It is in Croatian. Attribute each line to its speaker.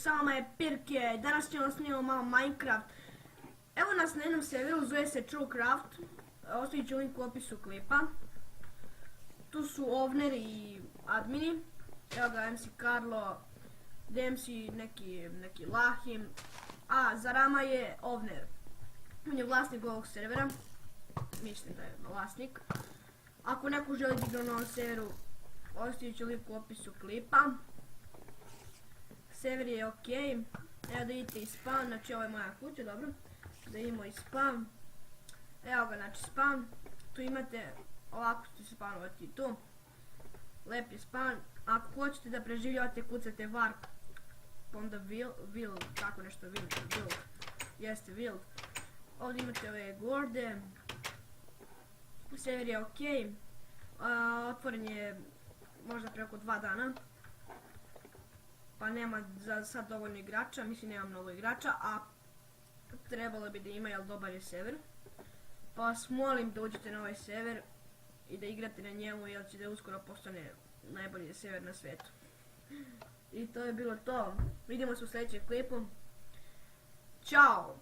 Speaker 1: s vama je Pirke, danas ćemo snimati malo Minecraft. Evo nas na jednom serveru, zove se TrueCraft, ostavit ću link u opisu klipa. Tu su Ovner i admini, evo ga MC Karlo, DMC neki Lahim, a za Rama je Ovner. On je vlasnik ovog servera, mislim da je vlasnik. Ako neko želi da igra na ovom serveru, ostavit ću link u opisu klipa. Server je ok, evo da vidite i spawn, znači ovo je moja kuća, dobro. Da imamo i spawn, evo ga, znači spawn, tu imate, ovako ćete se spawnovati tu. Lep je spawn, ako hoćete da preživljavate kucate warp, onda will, tako nešto, will, jeste will. Ovdje imate ove gorde, server je ok, otvoren je možda preko 2 dana. Pa nema za sad dovoljno igrača, mislim nema mnogo igrača, a trebalo bi da ima, jer dobar je server. Pa vas molim da uđete na ovaj server i da igrate na njemu, jer će da uskoro postane najbolji server na svijetu. I to je bilo to, vidimo se u sljedećem klipu. Ćao!